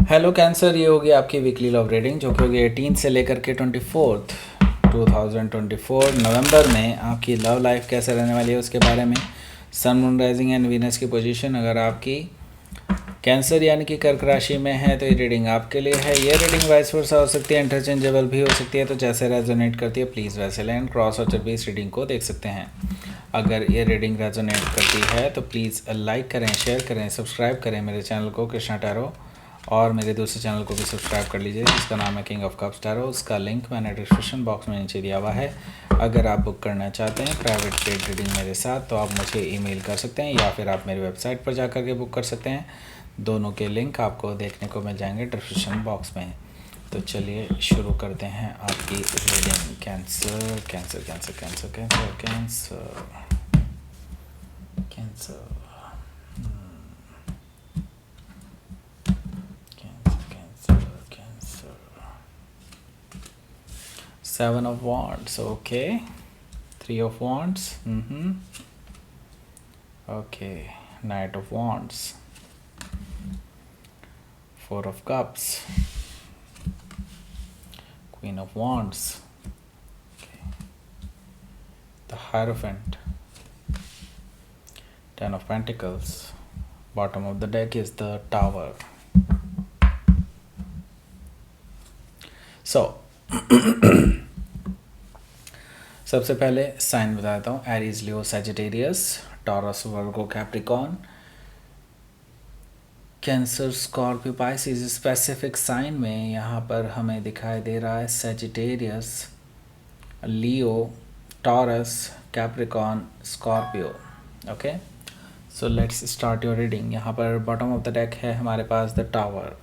Hello cancer, ये होगी आपकी वीकली लव रीडिंग जो कि होगी 18 से लेकर के 24 2024 नवंबर में आपकी लव लाइफ कैसे रहने वाली है उसके बारे में। Sun moon rising and Venus की पोजीशन अगर आपकी कैंसर यानी कि कर्क राशि में है तो ये रीडिंग आपके लिए है। ये रीडिंग वाइस वर्सा हो सकती है, इंटरचेंजेबल भी हो सकती है, तो जैसे रेजोनेट करती है प्लीज़ वैसे लें। क्रॉस और चरबी इस रीडिंग को देख सकते हैं। अगर ये रीडिंग रेजोनेट करती है तो प्लीज़ लाइक करें, शेयर करें, सब्सक्राइब करें मेरे चैनल को कृष्णा टैरो, और मेरे दूसरे चैनल को भी सब्सक्राइब कर लीजिए जिसका नाम है किंग ऑफ कप्स टैरो। उसका लिंक मैंने डिस्क्रिप्शन बॉक्स में नीचे दिया हुआ है। अगर आप बुक करना चाहते हैं प्राइवेट पेड रीडिंग मेरे साथ तो आप मुझे ईमेल कर सकते हैं या फिर आप मेरी वेबसाइट पर जाकर के बुक कर सकते हैं। दोनों के लिंक आपको देखने को मिल जाएंगे डिस्क्रिप्शन बॉक्स में। तो चलिए शुरू करते हैं आपकी reading. Cancer cancer cancer cancer cancer cancer cancer Seven of Wands, okay. Three of Wands, okay. Knight of Wands, Four of Cups, Queen of Wands, okay. The Hierophant, Ten of Pentacles. Bottom of the deck is the Tower. So सबसे पहले sign बताता हूँ। Aries, Leo, Sagittarius, Taurus, Virgo, Capricorn, Cancer, Scorpio, Pisces. Specific sign में यहाँ पर हमें दिखाई दे रहा है Sagittarius, Leo, Taurus, Capricorn, Scorpio. Okay, so let's start your reading. यहाँ पर बॉटम ऑफ द डेक है हमारे पास द टावर।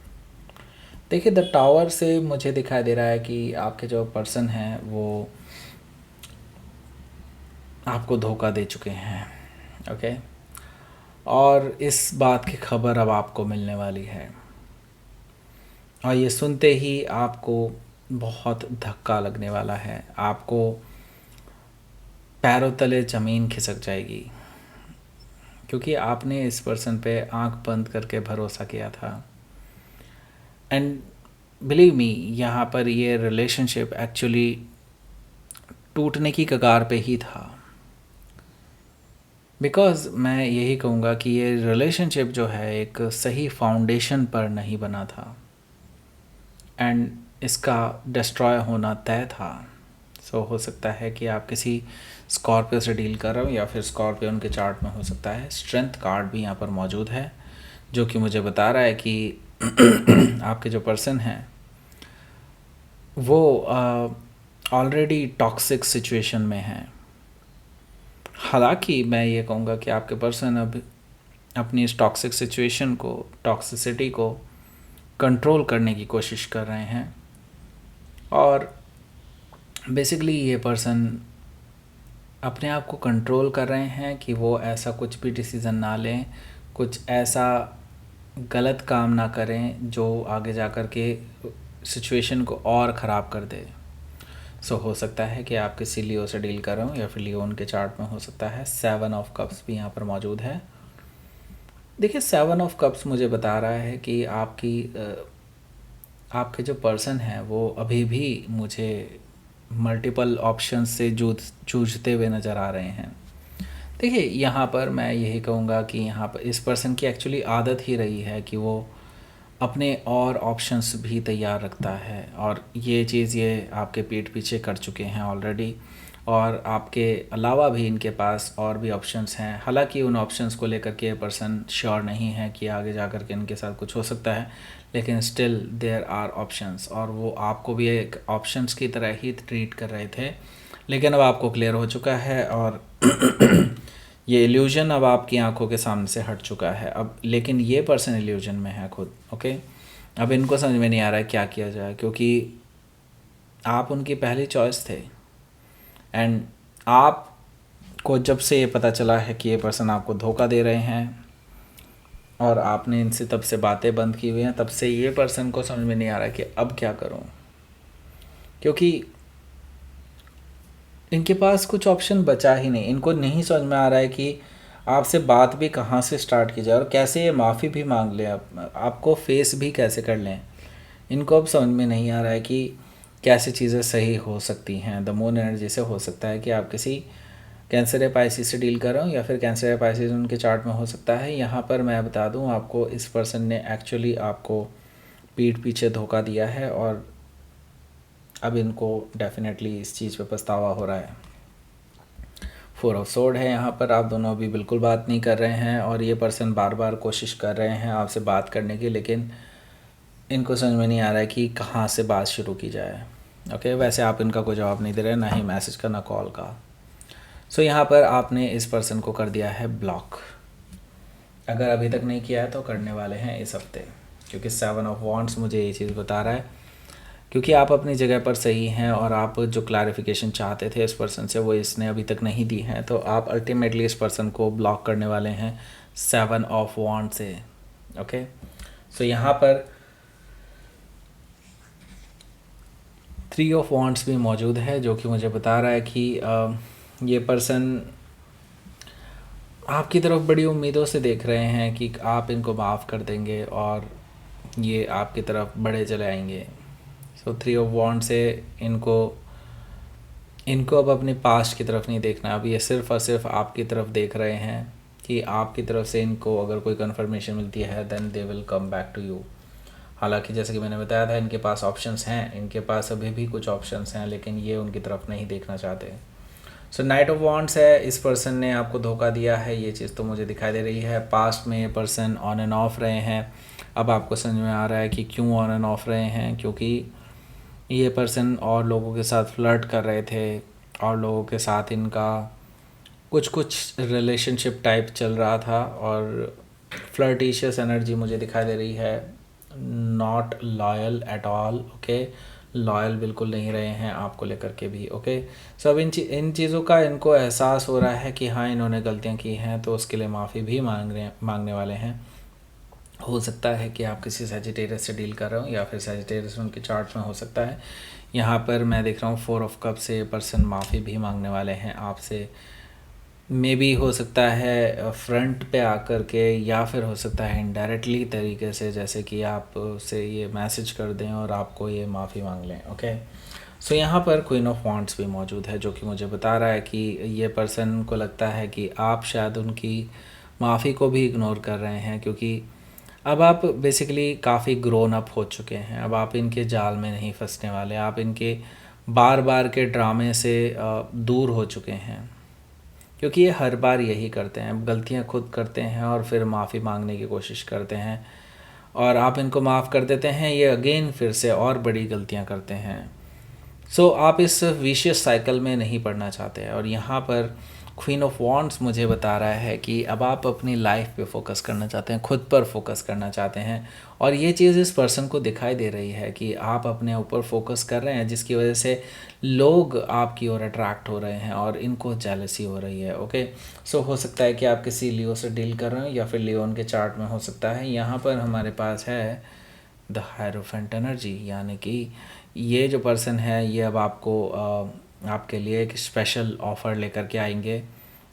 देखिए, द टावर से मुझे दिखाई दे रहा है कि आपके जो पर्सन हैं वो आपको धोखा दे चुके हैं। ओके, और इस बात की खबर अब आपको मिलने वाली है और ये सुनते ही आपको बहुत धक्का लगने वाला है। आपको पैरों तले ज़मीन खिसक जाएगी क्योंकि आपने इस पर्सन पे आंख बंद करके भरोसा किया था। एंड बिलीव मी, यहाँ पर ये रिलेशनशिप एक्चुअली टूटने की कगार पे ही था। बिकॉज़ मैं यही कहूँगा कि ये रिलेशनशिप जो है एक सही फाउंडेशन पर नहीं बना था एंड इसका डिस्ट्रॉय होना तय था। सो हो सकता है कि आप किसी स्कॉर्पियो से डील कर रहे हो या फिर स्कॉर्पियो उनके चार्ट में हो सकता है। स्ट्रेंथ कार्ड भी यहाँ पर मौजूद है जो कि मुझे बता रहा है कि आपके जो पर्सन हैं वो ऑलरेडी टॉक्सिक सिचुएशन में हैं। हालांकि मैं ये कहूँगा कि आपके पर्सन अब अपनी इस टॉक्सिक सिचुएशन को, टॉक्सिसिटी को कंट्रोल करने की कोशिश कर रहे हैं और बेसिकली ये पर्सन अपने आप को कंट्रोल कर रहे हैं कि वो ऐसा कुछ भी डिसीज़न ना लें, कुछ ऐसा गलत काम ना करें जो आगे जा कर के सिचुएशन को और ख़राब कर दे। सो हो सकता है कि आप किसी लियो से डील कर रहे हो या फिर लियो उनके चार्ट में हो सकता है। 7 ऑफ कप्स भी यहाँ पर मौजूद है। देखिए, 7 ऑफ कप्स मुझे बता रहा है कि आपके जो पर्सन हैं वो अभी भी मुझे मल्टीपल ऑप्शंस से जूझते हुए नज़र आ रहे हैं। देखिए, यहाँ पर मैं यही कहूँगा कि यहाँ पर इस पर्सन की एक्चुअली आदत ही रही है कि वो अपने और ऑप्शंस भी तैयार रखता है और ये चीज़ ये आपके पीठ पीछे कर चुके हैं ऑलरेडी, और आपके अलावा भी इनके पास और भी ऑप्शंस हैं। हालांकि उन ऑप्शंस को लेकर के पर्सन श्योर नहीं है कि आगे जा कर के इनके साथ कुछ हो सकता है, लेकिन स्टिल देयर आर ऑप्शंस और वो आपको भी एक ऑप्शंस की तरह ही ट्रीट कर रहे थे, लेकिन अब आपको क्लियर हो चुका है और ये इल्यूजन अब आपकी आंखों के सामने से हट चुका है अब। लेकिन ये पर्सन इल्यूजन में है खुद। ओके, अब इनको समझ में नहीं आ रहा है क्या किया जाए क्योंकि आप उनकी पहली चॉइस थे एंड आपको जब से ये पता चला है कि ये पर्सन आपको धोखा दे रहे हैं और आपने इनसे तब से बातें बंद की हुई हैं, तब से ये पर्सन को समझ में नहीं आ रहा है कि अब क्या करूं, क्योंकि इनके पास कुछ ऑप्शन बचा ही नहीं। इनको नहीं समझ में आ रहा है कि आपसे बात भी कहाँ से स्टार्ट की जाए और कैसे ये माफ़ी भी मांग लें, आपको फेस भी कैसे कर लें, इनको अब समझ में नहीं आ रहा है कि कैसे चीज़ें सही हो सकती हैं। द मून एनर्जी से हो सकता है कि आप किसी कैंसर या पाइसिस से डील कर रहे हो, या फिर कैंसर या पाइसिस उनके चार्ट में हो सकता है। यहाँ पर मैं बता दूँ आपको, इस पर्सन ने एक्चुअली आपको पीठ पीछे धोखा दिया है और अब इनको डेफिनेटली इस चीज़ पे पछतावा हो रहा है। 4 ऑफ सोर्ड है यहाँ पर, आप दोनों अभी बिल्कुल बात नहीं कर रहे हैं और ये पर्सन बार बार कोशिश कर रहे हैं आपसे बात करने की, लेकिन इनको समझ में नहीं आ रहा है कि कहाँ से बात शुरू की जाए। ओके, वैसे आप इनका कोई जवाब नहीं दे रहे, ना ही मैसेज का ना कॉल का। सो यहाँ पर आपने इस पर्सन को कर दिया है ब्लॉक। अगर अभी तक नहीं किया है तो करने वाले हैं इस हफ्ते, क्योंकि 7 ऑफ वॉन्ड्स मुझे ये चीज़ बता रहा है, क्योंकि आप अपनी जगह पर सही हैं और आप जो क्लैरिफिकेशन चाहते थे इस पर्सन से वो इसने अभी तक नहीं दी है, तो आप अल्टीमेटली इस पर्सन को ब्लॉक करने वाले हैं 7 ऑफ वॉन्ड से। ओके, सो यहाँ पर 3 ऑफ वॉन्ड्स भी मौजूद है, जो कि मुझे बता रहा है कि ये पर्सन आपकी तरफ बड़ी उम्मीदों से देख रहे हैं कि आप इनको माफ़ कर देंगे और ये आपकी तरफ बड़े चले आएंगे। सो 3 ऑफ वॉन्ड से इनको अब अपने पास्ट की तरफ नहीं देखना, अब ये सिर्फ़ और सिर्फ आपकी तरफ देख रहे हैं कि आपकी तरफ से इनको अगर कोई कन्फर्मेशन मिलती है then they will come back to you. हालांकि जैसे कि मैंने बताया था, इनके पास ऑप्शंस हैं, इनके पास अभी भी कुछ ऑप्शंस हैं, लेकिन ये उनकी तरफ नहीं देखना चाहते। सो नाइट ऑफ वॉन्ड्स है, इस पर्सन ने आपको धोखा दिया है, ये चीज़ तो मुझे दिखाई दे रही है। पास्ट में ये पर्सन ऑन एंड ऑफ रहे हैं, अब आपको समझ में आ रहा है कि क्यों ऑन एंड ऑफ रहे हैं, क्योंकि ये पर्सन और लोगों के साथ फ्लर्ट कर रहे थे और लोगों के साथ इनका कुछ रिलेशनशिप टाइप चल रहा था और फ्लर्टिशियस एनर्जी मुझे दिखाई दे रही है। Not loyal at all. Okay, loyal बिल्कुल नहीं रहे हैं आपको लेकर के भी। ओके, सो अब इन चीज़ों का इनको एहसास हो रहा है कि हाँ इन्होंने गलतियाँ की हैं, तो उसके लिए माफ़ी भी मांगने वाले हैं। हो सकता है कि आप किसी सैजिटेरियस से डील कर रहे हो या फिर सैजिटेरियस उनके चार्ट में हो सकता है। यहाँ पर मैं देख रहा हूँ 4 ऑफ कप से पर्सन माफ़ी भी मांगने वाले हैं आपसे। मे बी हो सकता है फ्रंट पे आकर के, या फिर हो सकता है इनडायरेक्टली तरीके से, जैसे कि आप से ये मैसेज कर दें और आपको ये माफ़ी मांग लें। ओके, सो यहाँ पर क्वीन ऑफ वॉन्ड्स भी मौजूद है, जो कि मुझे बता रहा है कि ये पर्सन को लगता है कि आप शायद उनकी माफ़ी को भी इग्नोर कर रहे हैं, क्योंकि अब आप बेसिकली काफ़ी ग्रोन अप हो चुके हैं। अब आप इनके जाल में नहीं फंसने वाले, आप इनके बार बार के ड्रामे से दूर हो चुके हैं, क्योंकि ये हर बार यही करते हैं, गलतियां खुद करते हैं और फिर माफ़ी मांगने की कोशिश करते हैं और आप इनको माफ़ कर देते हैं, ये अगेन फिर से और बड़ी गलतियां करते हैं। सो आप इस विशियस साइकिल में नहीं पड़ना चाहते हैं। और यहाँ पर क्वीन ऑफ वॉन्ड्स मुझे बता रहा है कि अब आप अपनी लाइफ पे फोकस करना चाहते हैं, खुद पर फोकस करना चाहते हैं, और ये चीज़ इस पर्सन को दिखाई दे रही है कि आप अपने ऊपर फोकस कर रहे हैं, जिसकी वजह से लोग आपकी ओर अट्रैक्ट हो रहे हैं और इनको जेलसी हो रही है। ओके, सो हो सकता है कि आप किसी लियो से डील कर रहे हो या फिर लियोन के चार्ट में हो सकता है। यहाँ पर हमारे पास है द हायरोफेंट एनर्जी, यानी कि ये जो पर्सन है ये अब आपके लिए एक स्पेशल ऑफ़र लेकर के आएंगे।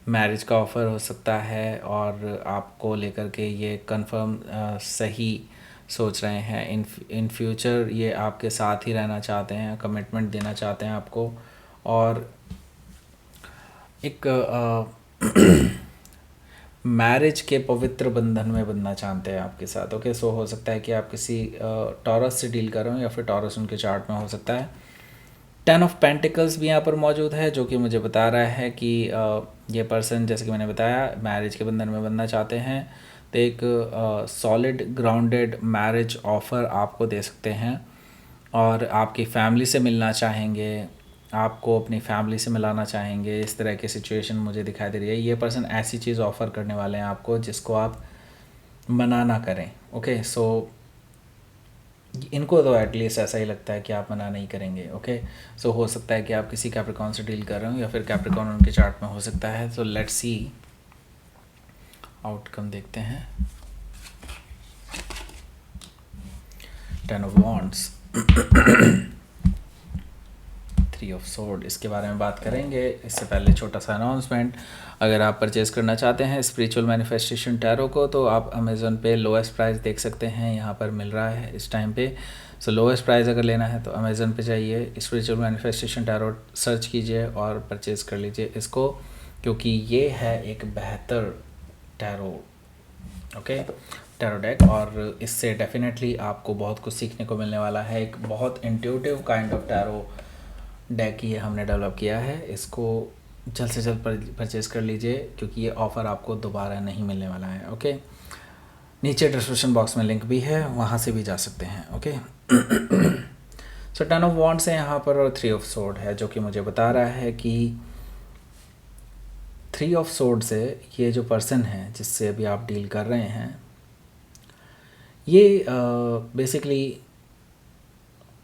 मैरिज का ऑफ़र हो सकता है और आपको लेकर के ये कंफर्म सही सोच रहे हैं। इन फ्यूचर ये आपके साथ ही रहना चाहते हैं, कमिटमेंट देना चाहते हैं आपको, और एक मैरिज के पवित्र बंधन में बंधना चाहते हैं आपके साथ। ओके, सो हो सकता है कि आप किसी टॉरस से डील कर रहे हो या फिर टॉरस उनके चार्ट में हो सकता है। 10 ऑफ पेंटिकल्स भी यहाँ पर मौजूद है, जो कि मुझे बता रहा है कि ये पर्सन, जैसे कि मैंने बताया, मैरिज के बंधन में बंधना चाहते हैं, तो एक सॉलिड ग्राउंडेड मैरिज ऑफ़र आपको दे सकते हैं और आपकी फैमिली से मिलना चाहेंगे, आपको अपनी फैमिली से मिलाना चाहेंगे। इस तरह की सिचुएशन मुझे दिखाई दे रही है। ये पर्सन ऐसी चीज़ ऑफ़र करने वाले हैं आपको जिसको आप मना ना करें। ओके, सो इनको तो एटलीस्ट ऐसा ही लगता है कि आप मना नहीं करेंगे। ओके, सो हो सकता है कि आप किसी कैप्रिकॉन से डील कर रहे हो या फिर कैप्रिकॉन उनके चार्ट में हो सकता है। सो लेट्स सी आउटकम देखते हैं। 10 of wands, three of sword, इसके बारे में बात करेंगे। इससे पहले छोटा सा अनाउंसमेंट, अगर आप परचेज़ करना चाहते हैं स्पिरिचुअल मैनिफेस्टेशन टैरो को तो आप अमेज़न पे लोएस्ट प्राइस देख सकते हैं, यहाँ पर मिल रहा है इस टाइम पे। सो लोएस्ट प्राइस अगर लेना है तो अमेज़न पे जाइए, स्पिरिचुअल मैनिफेस्टेशन टैरो सर्च कीजिए और परचेज़ कर लीजिए इसको, क्योंकि ये है एक बेहतर टैरो, ओके, टैरो डेक, और इससे डेफिनेटली आपको बहुत कुछ सीखने को मिलने वाला है। एक बहुत intuitive kind of tarot deck ये हमने डेवलप किया है, इसको जल्द से जल्द परचेज़ कर लीजिए क्योंकि ये ऑफ़र आपको दोबारा नहीं मिलने वाला है, ओके। नीचे डिस्क्रिप्शन बॉक्स में लिंक भी है, वहाँ से भी जा सकते हैं, ओके। सो 10 ऑफ वॉन्ड्स है यहाँ पर और 3 ऑफ सोर्ड है, जो कि मुझे बता रहा है कि 3 ऑफ सोर्ड से ये जो पर्सन है जिससे अभी आप डील कर रहे हैं, ये बेसिकली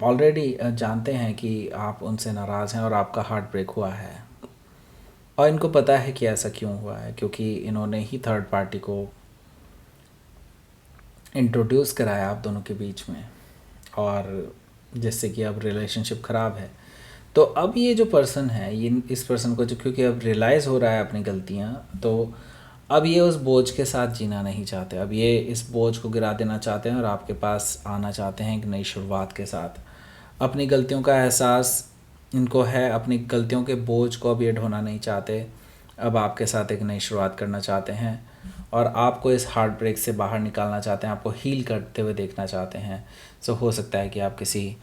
ऑलरेडी जानते हैं कि आप उनसे नाराज़ हैं और आपका हार्ट ब्रेक हुआ है, और इनको पता है कि ऐसा क्यों हुआ है, क्योंकि इन्होंने ही थर्ड पार्टी को इंट्रोड्यूस कराया आप दोनों के बीच में, और जिससे कि अब रिलेशनशिप ख़राब है। तो अब ये जो पर्सन है, ये इस पर्सन को जो क्योंकि अब रियलाइज़ हो रहा है अपनी गलतियाँ, तो अब ये उस बोझ के साथ जीना नहीं चाहते, अब ये इस बोझ को गिरा देना चाहते हैं और आपके पास आना चाहते हैं एक नई शुरुआत के साथ। अपनी गलतियों का एहसास इनको है, अपनी गलतियों के बोझ को अब ये ढोना नहीं चाहते, अब आपके साथ एक नई शुरुआत करना चाहते हैं और आपको इस हार्ट ब्रेक से बाहर निकालना चाहते हैं, आपको हील करते हुए देखना चाहते हैं। सो हो सकता है कि आप किसी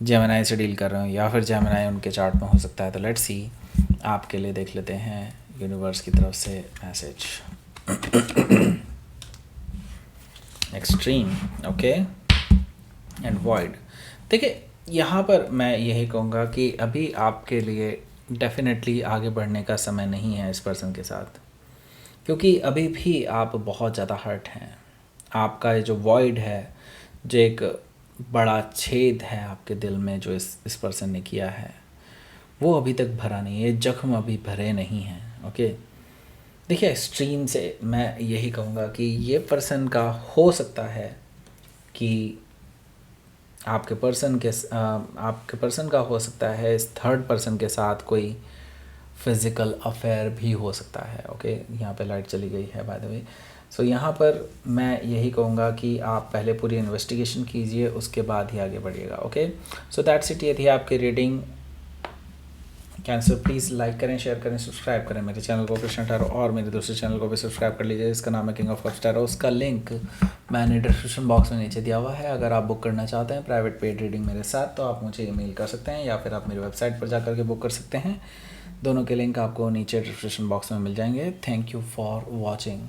जेमिनाई से डील कर रहे हो या फिर जेमिनाई उनके चार्ट में हो सकता है। तो लेट्स सी, आपके लिए देख लेते हैं यूनिवर्स की तरफ से message. Extreme, okay, and void. देखिए यहाँ पर मैं यही कहूँगा कि अभी आपके लिए डेफिनेटली आगे बढ़ने का समय नहीं है इस पर्सन के साथ, क्योंकि अभी भी आप बहुत ज़्यादा हर्ट हैं। आपका ये जो वॉइड है, जो एक बड़ा छेद है आपके दिल में जो इस पर्सन ने किया है, वो अभी तक भरा नहीं है, जख्म अभी भरे नहीं हैं, ओके। देखिए एक्सट्रीम से मैं यही कहूँगा कि ये पर्सन का हो सकता है कि आपके पर्सन का हो सकता है इस थर्ड पर्सन के साथ कोई फिज़िकल अफेयर भी हो सकता है, ओके। यहाँ पे लाइट चली गई है बाय द वे। सो यहाँ पर मैं यही कहूँगा कि आप पहले पूरी इन्वेस्टिगेशन कीजिए, उसके बाद ही आगे बढ़िएगा, ओके। सो दैट्स इट, ये थी आपकी रीडिंग। कैंसर प्लीज़ लाइक करें, शेयर करें, सब्सक्राइब करें मेरे चैनल को कृष्णा टैरो, और मेरे दूसरे चैनल को भी सब्सक्राइब कर लीजिए, इसका नाम है किंग ऑफ कप्स टैरो। उसका लिंक मैंने डिस्क्रिप्शन बॉक्स में नीचे दिया हुआ है। अगर आप बुक करना चाहते हैं प्राइवेट पेड रीडिंग मेरे साथ, तो आप मुझे ईमेल कर सकते हैं या फिर आप मेरी वेबसाइट पर जाकर के बुक कर सकते हैं। दोनों के लिंक आपको नीचे डिस्क्रिप्शन बॉक्स में मिल जाएंगे। Thank you for watching.